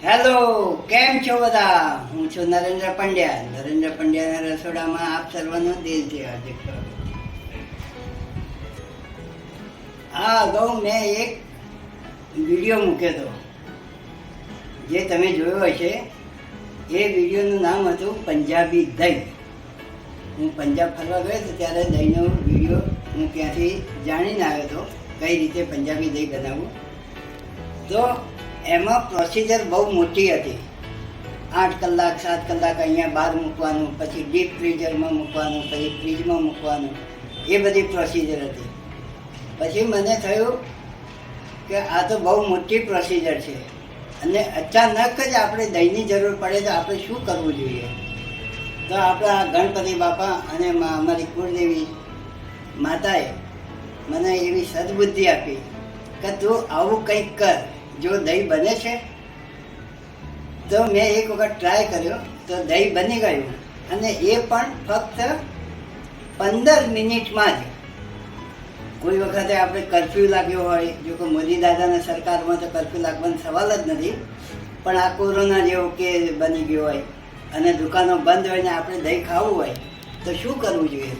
Hello, કેમ છો બધા? હું છું નરેન્દ્ર પંડ્યા. નરેન્દ્ર પંડ્યાના રસોડામાં આપ સર્વનું દિલથી હાર્દિક સ્વાગત. આ અગાઉ મેં એક વિડીયો મૂક્યો હતો જે તમે જોયો હશે. એ વિડીયોનું નામ હતું પંજાબી દહીં. હું પંજાબ ફરવા ગયો હતો ત્યારે દહીંનો વિડીયો હું ત્યાંથી જાણીને આવ્યો હતો કઈ રીતે પંજાબી દહીં બનાવવું. તો એમાં પ્રોસિજર બહુ મોટી હતી. 8 કલાક 7 કલાક અહીંયા બહાર મૂકવાનું, પછી ડીપ ફ્રીઝરમાં મૂકવાનું, પછી ફ્રીજમાં મૂકવાનું, એ બધી પ્રોસિજર હતી. પછી મને થયું કે આ તો બહુ મોટી પ્રોસિજર છે અને અચાનક જ આપણે દહીંની જરૂર પડે તો આપણે શું કરવું જોઈએ. તો આપણા ગણપતિ બાપા અને અમારી કુળદેવી માતાએ મને એવી સદબુદ્ધિ આપી કે તું આવું કંઈક કર. જો દહીં બને છે તો મેં એક વખત ટ્રાય કર્યો તો દહીં બની ગયું, અને એ પણ ફક્ત 15 મિનિટમાં જ. કોઈ વખતે આપણે કરફ્યુ લાગ્યો હોય, જો કે મોદી દાદાના સરકારમાં તો કરફ્યુ લાગવાનો સવાલ જ નથી, પણ આ કોરોના જેવો કે બની ગયો હોય અને દુકાનો બંધ હોય ને આપણે દહીં ખાવું હોય તો શું કરવું જોઈએ?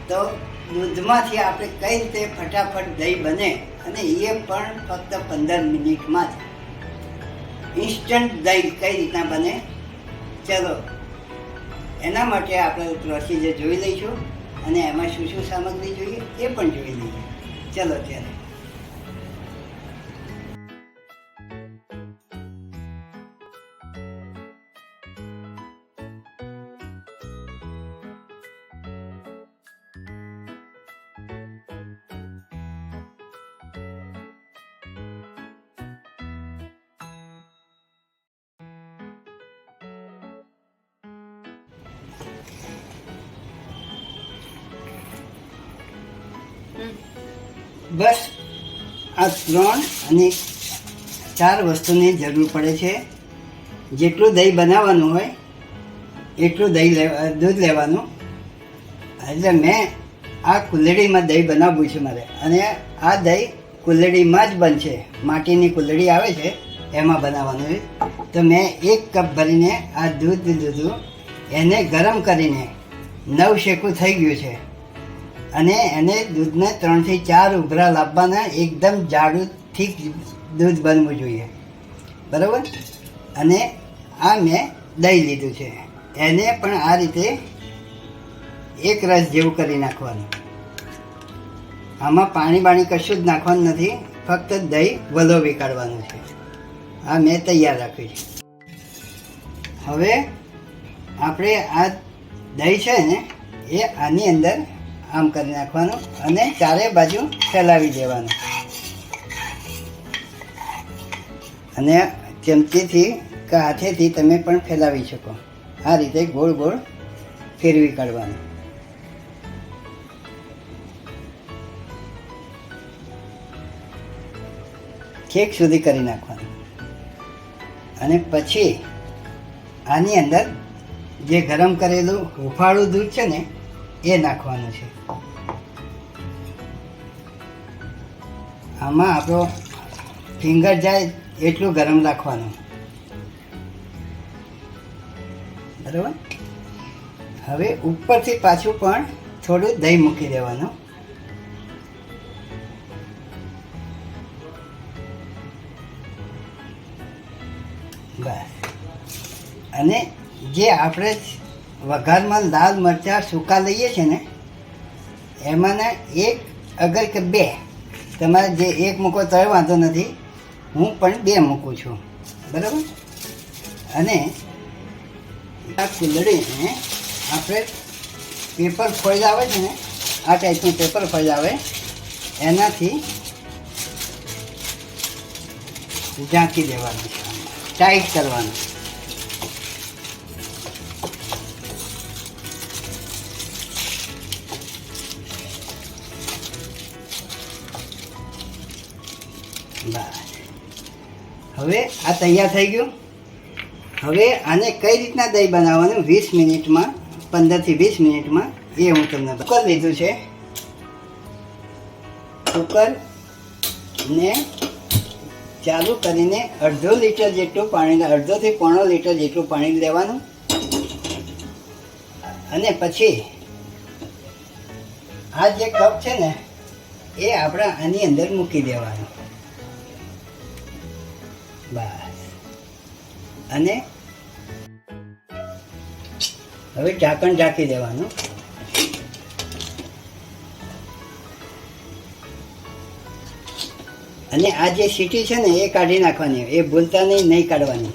તો દૂધમાંથી આપણે કઈ રીતે ફટાફટ દહીં બને, અને એ પણ ફક્ત 15 મિનિટમાં જ. ઇન્સ્ટન્ટ દહીં કઈ રીતના બને, ચલો એના માટે આપણે પ્રોસિજર જોઈ લઈશું અને એમાં શું શું સામગ્રી જોઈએ એ પણ જોઈ લઈએ. ચલો ત્યારે. બસ આ 3 અને 4 વસ્તુની જરૂર પડે છે. જેટલું દહીં બનાવવાનું હોય એટલું દૂધ લેવાનું. એટલે મેં આ કુલ્લડીમાં દહીં બનાવવું છે મારે, અને આ દહીં કુલ્લડીમાં જ બનશે. માટીની કુલ્લડી આવે છે એમાં બનાવવાનું છે. તો મેં 1 કપ ભરીને આ દૂધ લીધું, એને ગરમ કરીને 9 શેકું થઈ ગયું છે, અને એને દૂધને 3 થી 4 ઉભરા લાવવાના. એકદમ જાડું ઠીક દૂધ બનવું જોઈએ, બરાબર. અને આ મેં દહીં લીધું છે, એને પણ આ રીતે એક રસ જેવું કરી નાખવાનું. આમાં પાણી બાણી કશું જ નાખવાનું નથી, ફક્ત દહીં વલોવી કાઢવાનું છે. આ મેં તૈયાર રાખ્યું છે. હવે આપણે આ દહીં છે ને એ આની અંદર આમ કરી નાખવાનું અને ચારે બાજુ ફેલાવી દેવાનું. અને ચમચીથી કે હાથેથી તમે પણ ફેલાવી શકો. આ રીતે ગોળ ગોળ ફેરવી કાઢવાનું. કેક સુધી કરી નાખવાનું. અને પછી આની અંદર જે ગરમ કરેલું હુંફાળું દૂધ છે ને એ નાખવાનું છે. આમાં આપણો ફિંગર જાય એટલું ગરમ રાખવાનું, બરાબર. હવે ઉપરથી પાછું પણ થોડું દહીં મૂકી દેવાનું. બસ. અને જે આપણે વઘારમાં લાલ મરચાં સૂકા લઈએ છીએ ને એમાંના 1 અગર કે 2, તમારે જે 1 મૂકો તો વાંધો નથી, હું પણ 2 મૂકું છું, બરાબર. અને આ કુલ્લડીને આપણે પેપર ફોઇલ આવે છે ને, આ ટાઈપનું પેપર ફોઇલ આવે એનાથી ઢાંકી દેવાનું છે, ટાઈટ કરવાનું. હવે આ તૈયાર થઈ ગયું. હવે આને કઈ રીતના દહીં બનાવવાનું 20 મિનિટમાં, 15 થી 20 મિનિટમાં, એ હું તમને કુકર લીધું છે. કુકર ને ચાલુ કરીને અડધો લીટર જેટલું પાણી, અડધોથી પોણો લીટર જેટલું પાણી લેવાનું અને પછી આ જે કપ છે ને એ આપણે આની અંદર મૂકી દેવાનું. બસ. અને હવે ઢાંકણ ઢાંકી દેવાનું. અને આ જે સીટી છે ને એ કાઢી નાખવાની, એ ભૂલતા નહીં કાઢવાની.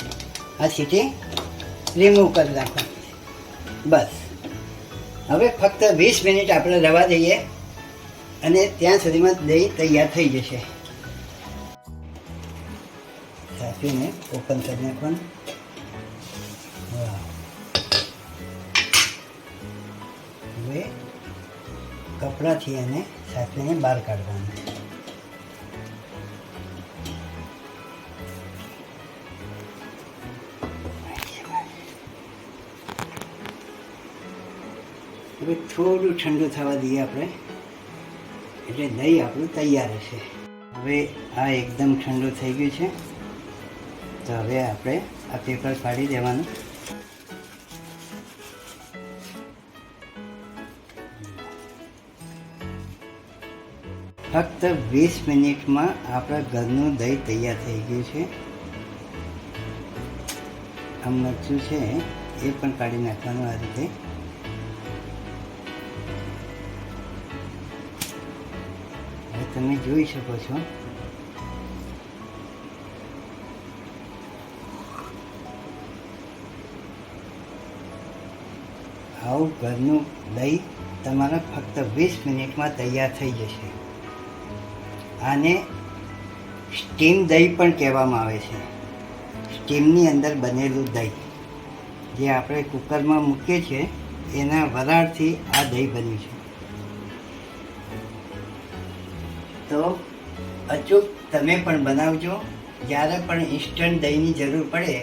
આ સીટી રિમૂવ કરી નાખવાની. બસ. હવે ફક્ત 20 મિનિટ આપણે રવા દઈએ અને ત્યાં સુધીમાં દહીં તૈયાર થઈ જશે. સાફીને ઓપન કરી નાખવાનું. હવે કપડાથી એને સાફીને બહાર કાઢવાનું. હવે થોડું ઠંડુ થવા દઈએ આપણે, એટલે દહીં આપણું તૈયાર હશે. હવે આ એકદમ ઠંડુ થઈ ગયું છે, તો હવે આપણે આ પેપર કાઢી દેવાનું. ફક્ત 20 મિનિટમાં આપણા ઘરનું દહીં તૈયાર થઈ ગયું છે. આ મરચું છે એ પણ કાઢી નાખવાનું આ રીતે. તમે જોઈ શકો છો આવું ઘરનું દહીં તમારા ફક્ત 20 મિનિટમાં તૈયાર થઈ જશે. આને સ્ટીમ દહીં પણ કહેવામાં આવે છે. સ્ટીમની અંદર બનેલું દહીં જે આપણે કુકરમાં મૂકીએ છીએ એના વરાળથી આ દહીં બન્યું છે. તો અચૂક તમે પણ બનાવજો. જ્યારે પણ ઇન્સ્ટન્ટ દહીંની જરૂર પડે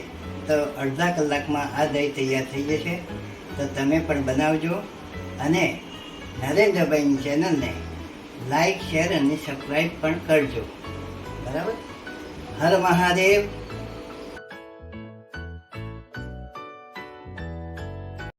તો અડધા કલાકમાં આ દહીં તૈયાર થઈ જશે. તો તમે પણ બનાવજો અને નરેન્દ્રભાઈની ચેનલને લાઈક, શેર અને સબસ્ક્રાઈબ પણ કરજો. બરાબર. હર મહાદેવ.